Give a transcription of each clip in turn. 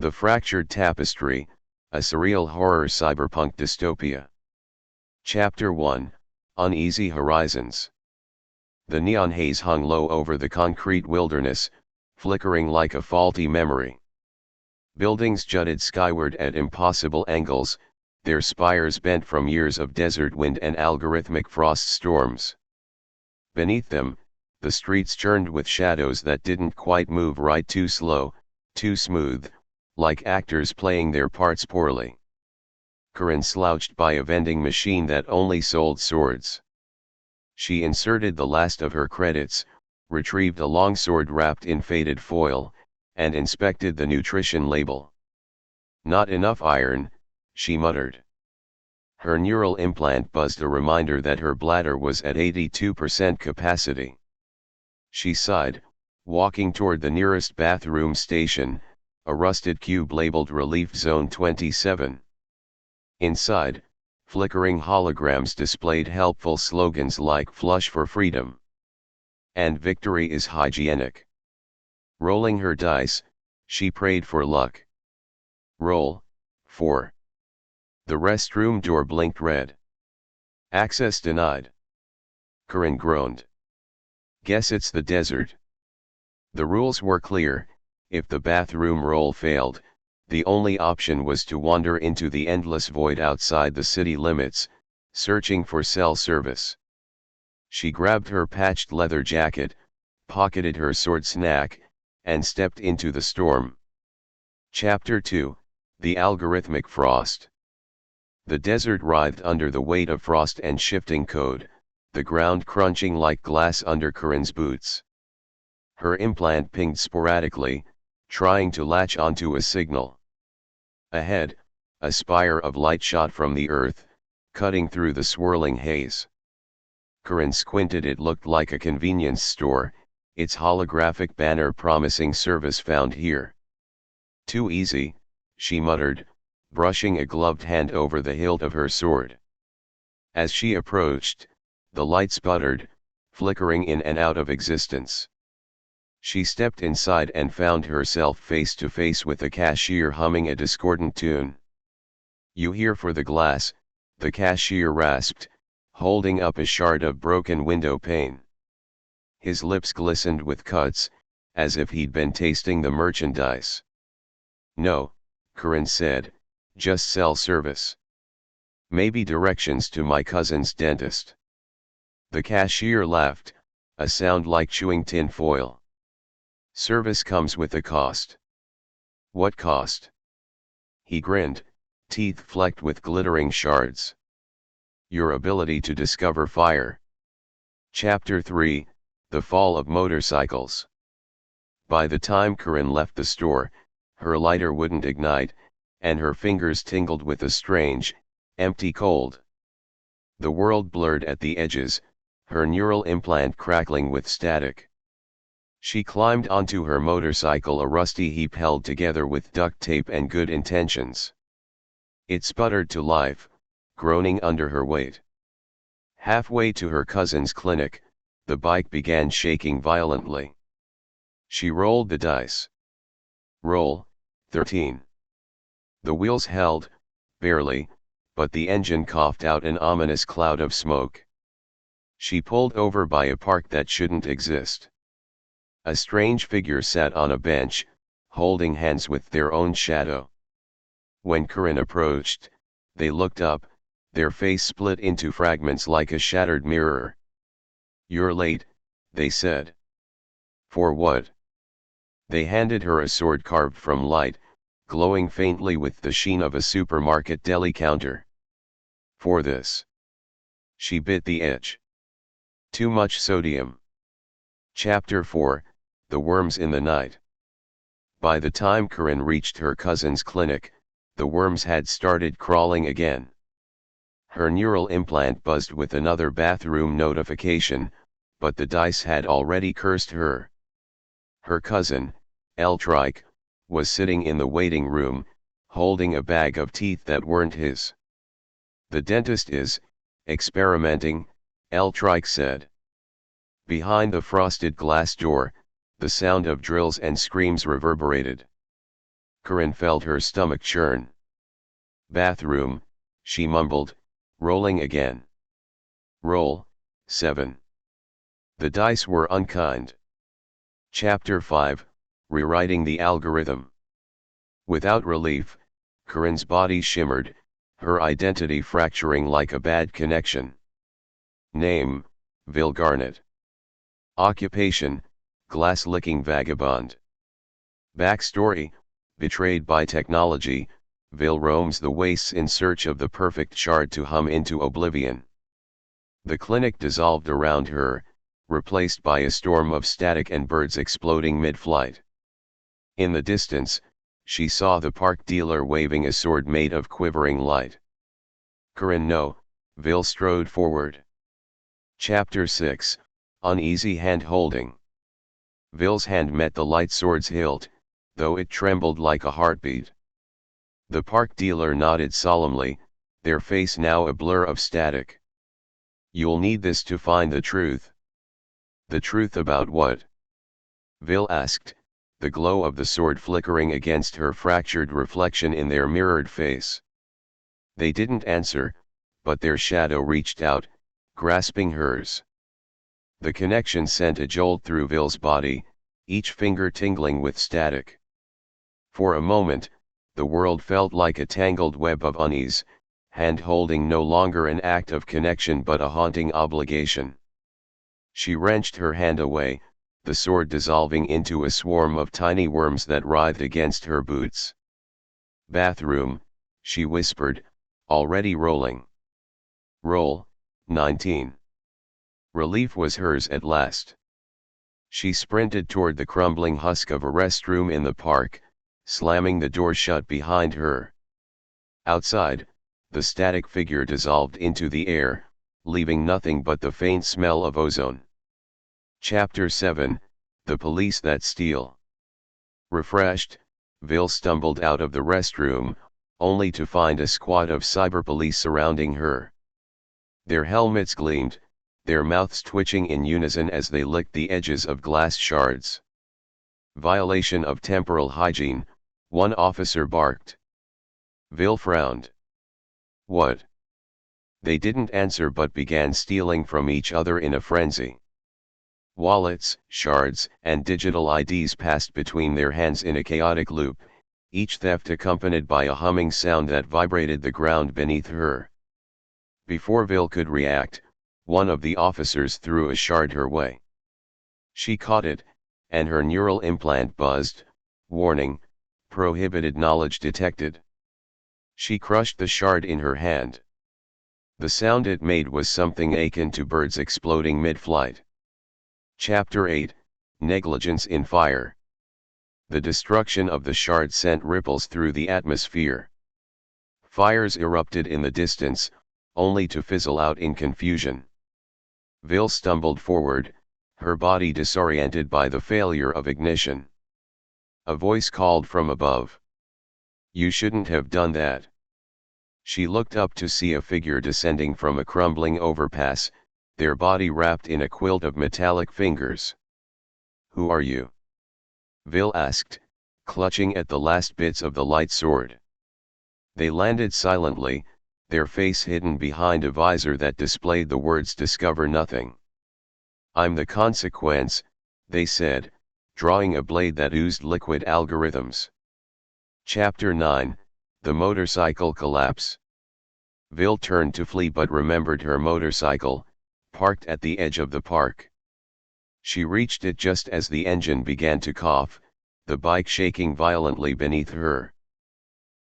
The Fractured Tapestry, a surreal horror cyberpunk dystopia. Chapter 1, Uneasy Horizons. The neon haze hung low over the concrete wilderness, flickering like a faulty memory. Buildings jutted skyward at impossible angles, their spires bent from years of desert wind and algorithmic frost storms. Beneath them, the streets churned with shadows that didn't quite move right, too slow, too smooth, like actors playing their parts poorly. Corinne slouched by a vending machine that only sold swords. She inserted the last of her credits, retrieved a longsword wrapped in faded foil, and inspected the nutrition label. Not enough iron, she muttered. Her neural implant buzzed a reminder that her bladder was at 82% capacity. She sighed, walking toward the nearest bathroom station, a rusted cube labeled Relief Zone 27. Inside, flickering holograms displayed helpful slogans like "Flush for Freedom" and "Victory is Hygienic." Rolling her dice, she prayed for luck. Roll, 4. The restroom door blinked red. Access denied. Corinne groaned. Guess it's the desert. The rules were clear: if the bathroom roll failed, the only option was to wander into the endless void outside the city limits, searching for cell service. She grabbed her patched leather jacket, pocketed her sword snack, and stepped into the storm. Chapter 2, The Algorithmic Frost. The desert writhed under the weight of frost and shifting code, the ground crunching like glass under Corinne's boots. Her implant pinged sporadically, trying to latch onto a signal. Ahead, a spire of light shot from the earth, cutting through the swirling haze. Corinne squinted. It looked like a convenience store, its holographic banner promising service found here. Too easy, she muttered, brushing a gloved hand over the hilt of her sword. As she approached, the light sputtered, flickering in and out of existence. She stepped inside and found herself face to face with the cashier humming a discordant tune. "You here for the glass?" the cashier rasped, holding up a shard of broken window pane. His lips glistened with cuts, as if he'd been tasting the merchandise. "No," Corinne said, "just cell service. Maybe directions to my cousin's dentist." The cashier laughed, a sound like chewing tin foil. "Service comes with a cost." "What cost?" He grinned, teeth flecked with glittering shards. "Your ability to discover fire." Chapter 3, The Fall of Motorcycles. By the time Corinne left the store, her lighter wouldn't ignite, and her fingers tingled with a strange, empty cold. The world blurred at the edges, her neural implant crackling with static. She climbed onto her motorcycle, a rusty heap held together with duct tape and good intentions. It sputtered to life, groaning under her weight. Halfway to her cousin's clinic, the bike began shaking violently. She rolled the dice. Roll, 13. The wheels held, barely, but the engine coughed out an ominous cloud of smoke. She pulled over by a park that shouldn't exist. A strange figure sat on a bench, holding hands with their own shadow. When Corinne approached, they looked up, their face split into fragments like a shattered mirror. "You're late," they said. "For what?" They handed her a sword carved from light, glowing faintly with the sheen of a supermarket deli counter. "For this." She bit the edge. "Too much sodium." Chapter 4, The Worms in the Night. By the time Corinne reached her cousin's clinic, the worms had started crawling again. Her neural implant buzzed with another bathroom notification, but the dice had already cursed her. Her cousin, Eltrike, was sitting in the waiting room, holding a bag of teeth that weren't his. "The dentist is experimenting," Eltrike said. Behind the frosted glass door, the sound of drills and screams reverberated. Corinne felt her stomach churn. Bathroom, she mumbled, rolling again. Roll, 7. The dice were unkind. Chapter 5, Rewriting the Algorithm. Without relief, Corinne's body shimmered, her identity fracturing like a bad connection. Name, Vil Garnett. Occupation, glass-licking vagabond. Backstory, betrayed by technology, Vil roams the wastes in search of the perfect shard to hum into oblivion. The clinic dissolved around her, replaced by a storm of static and birds exploding mid-flight. In the distance, she saw the park dealer waving a sword made of quivering light. Corinne no, Vil strode forward. Chapter 6, Uneasy Hand-Holding. Vil's hand met the light sword's hilt, though it trembled like a heartbeat. The park dealer nodded solemnly, their face now a blur of static. You'll need this to find the truth. The truth about what? Vil asked, the glow of the sword flickering against her fractured reflection in their mirrored face. They didn't answer, but their shadow reached out, grasping hers. The connection sent a jolt through Vil's body, each finger tingling with static. For a moment, the world felt like a tangled web of unease, hand-holding no longer an act of connection but a haunting obligation. She wrenched her hand away, the sword dissolving into a swarm of tiny worms that writhed against her boots. Bathroom, she whispered, already rolling. Roll, 19. Relief was hers at last. She sprinted toward the crumbling husk of a restroom in the park, slamming the door shut behind her. Outside, the static figure dissolved into the air, leaving nothing but the faint smell of ozone. Chapter 7, The Police That Steal. Refreshed, Vil stumbled out of the restroom, only to find a squad of cyberpolice surrounding her. Their helmets gleamed, their mouths twitching in unison as they licked the edges of glass shards. Violation of temporal hygiene, one officer barked. Vil frowned. What? They didn't answer but began stealing from each other in a frenzy. Wallets, shards, and digital IDs passed between their hands in a chaotic loop, each theft accompanied by a humming sound that vibrated the ground beneath her. Before Vil could react, one of the officers threw a shard her way. She caught it, and her neural implant buzzed, warning, prohibited knowledge detected. She crushed the shard in her hand. The sound it made was something akin to birds exploding mid-flight. Chapter 8, Negligence in Fire. The destruction of the shard sent ripples through the atmosphere. Fires erupted in the distance, only to fizzle out in confusion. Vil stumbled forward, her body disoriented by the failure of ignition. A voice called from above. You shouldn't have done that. She looked up to see a figure descending from a crumbling overpass, their body wrapped in a quilt of metallic fingers. Who are you? Vil asked, clutching at the last bits of the light sword. They landed silently, their face hidden behind a visor that displayed the words "Discover Nothing." I'm the consequence, they said, drawing a blade that oozed liquid algorithms. Chapter 9, The Motorcycle Collapse. Vil turned to flee but remembered her motorcycle, parked at the edge of the park. She reached it just as the engine began to cough, the bike shaking violently beneath her.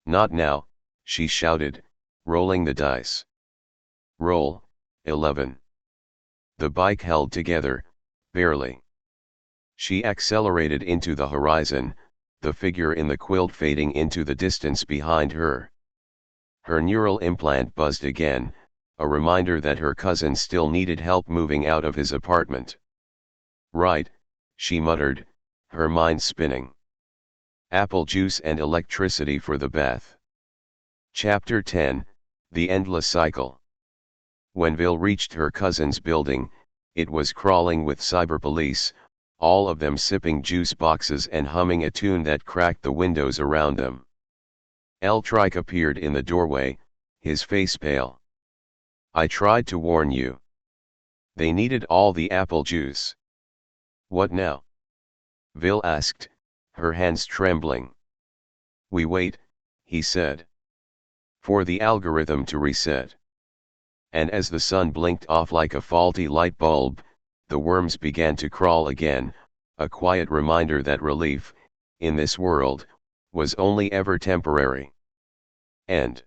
Not now, she shouted, rolling the dice. Roll, 11. The bike held together, barely. She accelerated into the horizon, the figure in the quilt fading into the distance behind her. Her neural implant buzzed again, a reminder that her cousin still needed help moving out of his apartment. Right, she muttered, her mind spinning. Apple juice and electricity for the bath. Chapter 10, The Endless Cycle. When Vil reached her cousin's building, it was crawling with cyberpolice, all of them sipping juice boxes and humming a tune that cracked the windows around them. Eltrike appeared in the doorway, his face pale. "I tried to warn you. They needed all the apple juice." "What now?" Vil asked, her hands trembling. "We wait," he said, "for the algorithm to reset." And as the sun blinked off like a faulty light bulb, the worms began to crawl again, a quiet reminder that relief, in this world, was only ever temporary. End.